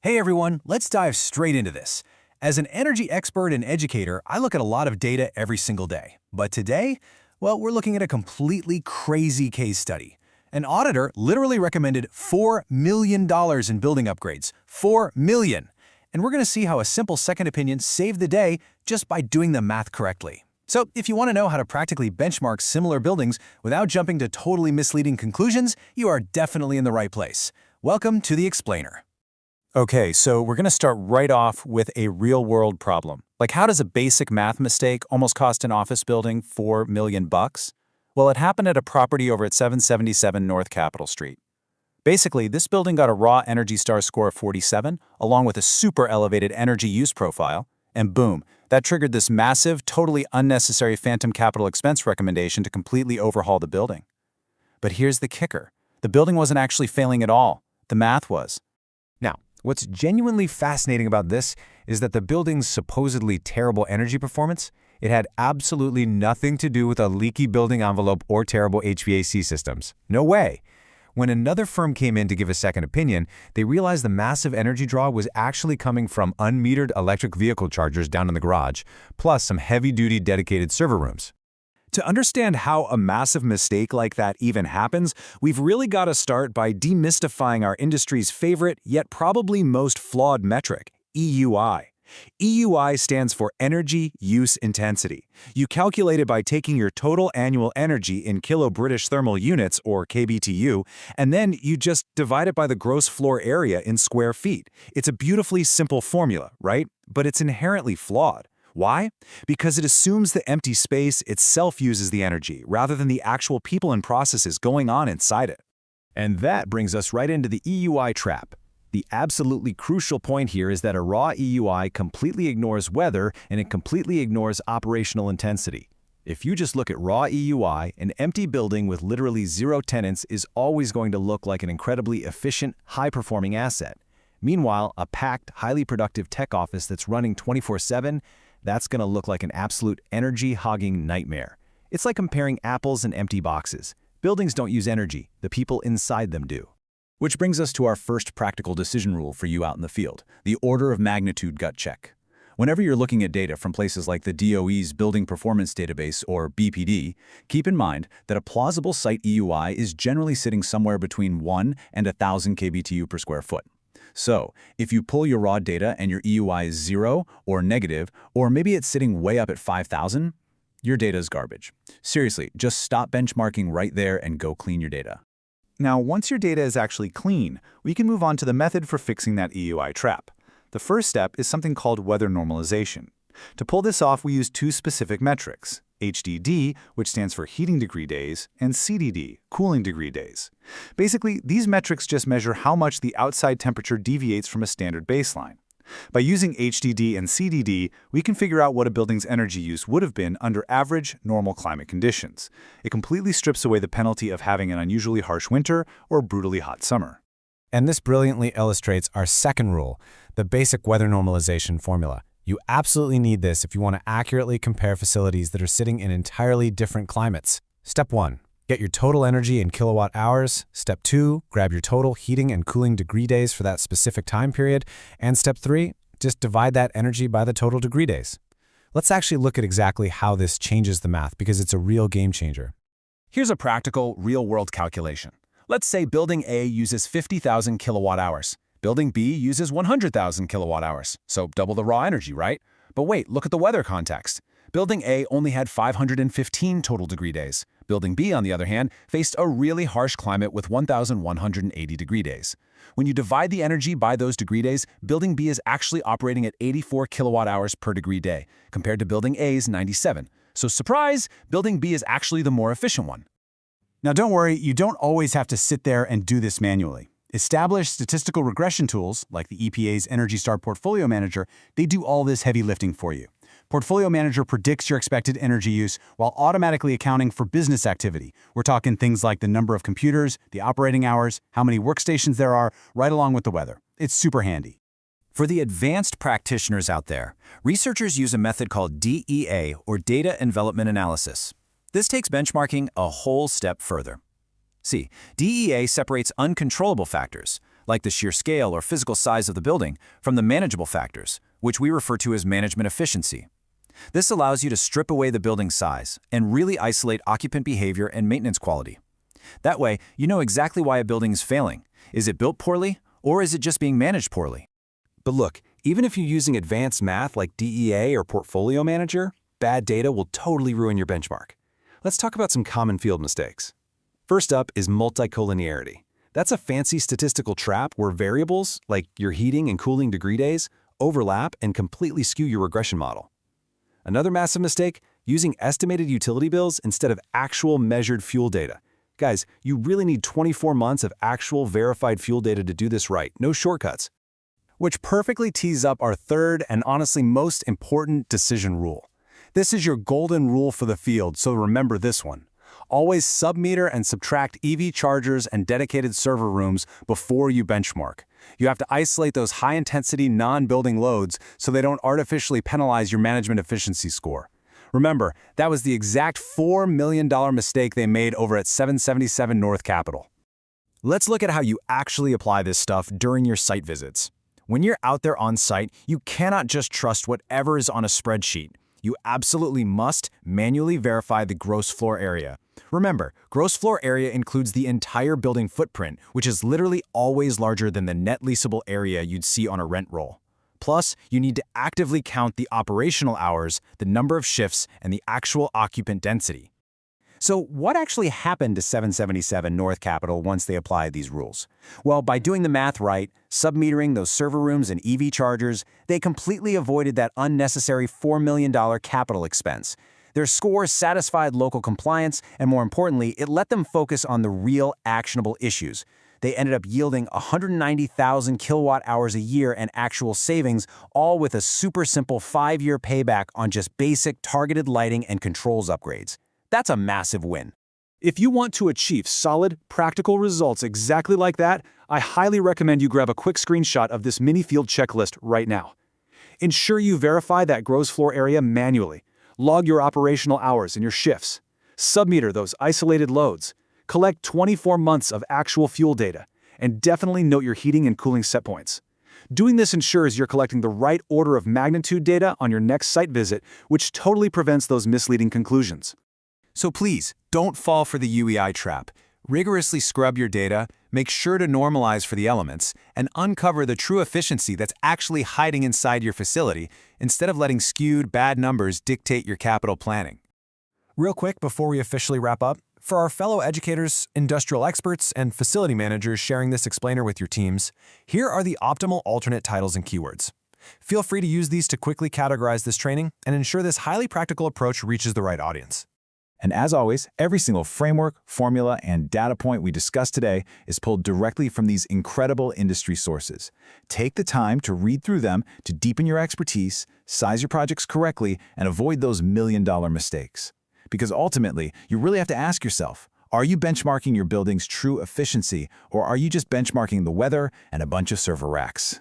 Hey everyone, let's dive straight into this. As an energy expert and educator, I look at a lot of data every single day. But today, well, we're looking at a completely crazy case study. An auditor literally recommended $4 million in building upgrades. $4 million! And we're going to see how a simple second opinion saved the day just by doing the math correctly. So if you want to know how to practically benchmark similar buildings without jumping to totally misleading conclusions, you are definitely in the right place. Welcome to The Explainer. Okay, so we're going to start right off with a real-world problem. Like, how does a basic math mistake almost cost an office building $4 million? Well, it happened at a property over at 777 North Capitol Street. Basically, this building got a raw Energy Star score of 47, along with a super elevated energy use profile, and boom, that triggered this massive, totally unnecessary phantom capital expense recommendation to completely overhaul the building. But here's the kicker. The building wasn't actually failing at all. The math was. Now, what's genuinely fascinating about this is that the building's supposedly terrible energy performance, it had absolutely nothing to do with a leaky building envelope or terrible HVAC systems. No way! When another firm came in to give a second opinion, they realized the massive energy draw was actually coming from unmetered electric vehicle chargers down in the garage, plus some heavy-duty dedicated server rooms. To understand how a massive mistake like that even happens, we've really got to start by demystifying our industry's favorite, yet probably most flawed metric, EUI. EUI stands for Energy Use Intensity. You calculate it by taking your total annual energy in kilo-British thermal units, or kBTU, and then you just divide it by the gross floor area in square feet. It's a beautifully simple formula, right? But it's inherently flawed. Why? Because it assumes the empty space itself uses the energy, rather than the actual people and processes going on inside it. And that brings us right into the EUI trap. The absolutely crucial point here is that a raw EUI completely ignores weather and it completely ignores operational intensity. If you just look at raw EUI, an empty building with literally zero tenants is always going to look like an incredibly efficient, high-performing asset. Meanwhile, a packed, highly productive tech office that's running 24/7, that's going to look like an absolute energy-hogging nightmare. It's like comparing apples and empty boxes. Buildings don't use energy, the people inside them do. Which brings us to our first practical decision rule for you out in the field, the order of magnitude gut check. Whenever you're looking at data from places like the DOE's Building Performance Database, or BPD, keep in mind that a plausible site EUI is generally sitting somewhere between 1 and 1,000 kBTU per square foot. So, if you pull your raw data and your EUI is 0 or negative, or maybe it's sitting way up at 5,000, your data is garbage. Seriously, just stop benchmarking right there and go clean your data. Now, once your data is actually clean, we can move on to the method for fixing that EUI trap. The first step is something called weather normalization. To pull this off, we use two specific metrics, HDD, which stands for heating degree days, and CDD, cooling degree days. Basically, these metrics just measure how much the outside temperature deviates from a standard baseline. By using HDD and CDD, we can figure out what a building's energy use would have been under average, normal climate conditions. It completely strips away the penalty of having an unusually harsh winter or brutally hot summer. And this brilliantly illustrates our second rule, the basic weather normalization formula. You absolutely need this if you want to accurately compare facilities that are sitting in entirely different climates. Step 1. Get your total energy in kilowatt hours. Step 2, grab your total heating and cooling degree days for that specific time period. And step 3, just divide that energy by the total degree days. Let's actually look at exactly how this changes the math because it's a real game changer. Here's a practical, real-world calculation. Let's say Building A uses 50,000 kilowatt hours. Building B uses 100,000 kilowatt hours, so double the raw energy, right? But wait, look at the weather context. Building A only had 515 total degree days. Building B, on the other hand, faced a really harsh climate with 1,180 degree days. When you divide the energy by those degree days, Building B is actually operating at 84 kilowatt hours per degree day, compared to Building A's 97. So surprise, Building B is actually the more efficient one. Now don't worry, you don't always have to sit there and do this manually. Established statistical regression tools, like the EPA's Energy Star Portfolio Manager, they do all this heavy lifting for you. Portfolio Manager predicts your expected energy use while automatically accounting for business activity. We're talking things like the number of computers, the operating hours, how many workstations there are, right along with the weather. It's super handy. For the advanced practitioners out there, researchers use a method called DEA, or Data Envelopment Analysis. This takes benchmarking a whole step further. See, DEA separates uncontrollable factors, like the sheer scale or physical size of the building, from the manageable factors, which we refer to as management efficiency. This allows you to strip away the building's size and really isolate occupant behavior and maintenance quality. That way, you know exactly why a building is failing. Is it built poorly, or is it just being managed poorly? But look, even if you're using advanced math like DEA or Portfolio Manager, bad data will totally ruin your benchmark. Let's talk about some common field mistakes. First up is multicollinearity. That's a fancy statistical trap where variables, like your heating and cooling degree days, overlap and completely skew your regression model. Another massive mistake, using estimated utility bills instead of actual measured fuel data. Guys, you really need 24 months of actual verified fuel data to do this right, no shortcuts. Which perfectly tees up our third and honestly most important decision rule. This is your golden rule for the field, so remember this one. Always submeter and subtract EV chargers and dedicated server rooms before you benchmark. You have to isolate those high-intensity non-building loads so they don't artificially penalize your management efficiency score. Remember, that was the exact $4 million mistake they made over at 777 North Capitol. Let's look at how you actually apply this stuff during your site visits. When you're out there on site, you cannot just trust whatever is on a spreadsheet. You absolutely must manually verify the gross floor area. Remember, gross floor area includes the entire building footprint, which is literally always larger than the net leasable area you'd see on a rent roll. Plus, you need to actively count the operational hours, the number of shifts, and the actual occupant density. So what actually happened to 777 North Capitol once they applied these rules? Well, by doing the math right, submetering those server rooms and EV chargers, they completely avoided that unnecessary $4 million capital expense. Their score satisfied local compliance, and more importantly, it let them focus on the real actionable issues. They ended up yielding 190,000 kilowatt hours a year and actual savings, all with a super simple 5-year payback on just basic targeted lighting and controls upgrades. That's a massive win. If you want to achieve solid, practical results exactly like that, I highly recommend you grab a quick screenshot of this mini field checklist right now. Ensure you verify that gross floor area manually. Log your operational hours and your shifts. Submeter those isolated loads. Collect 24 months of actual fuel data. And definitely note your heating and cooling set points. Doing this ensures you're collecting the right order of magnitude data on your next site visit, which totally prevents those misleading conclusions. So please, don't fall for the UEI trap. Rigorously scrub your data, make sure to normalize for the elements, and uncover the true efficiency that's actually hiding inside your facility instead of letting skewed, bad numbers dictate your capital planning. Real quick before we officially wrap up, for our fellow educators, industrial experts, and facility managers sharing this explainer with your teams, here are the optimal alternate titles and keywords. Feel free to use these to quickly categorize this training and ensure this highly practical approach reaches the right audience. And as always, every single framework, formula, and data point we discussed today is pulled directly from these incredible industry sources. Take the time to read through them to deepen your expertise, size your projects correctly, and avoid those million-dollar mistakes. Because ultimately, you really have to ask yourself, are you benchmarking your building's true efficiency, or are you just benchmarking the weather and a bunch of server racks?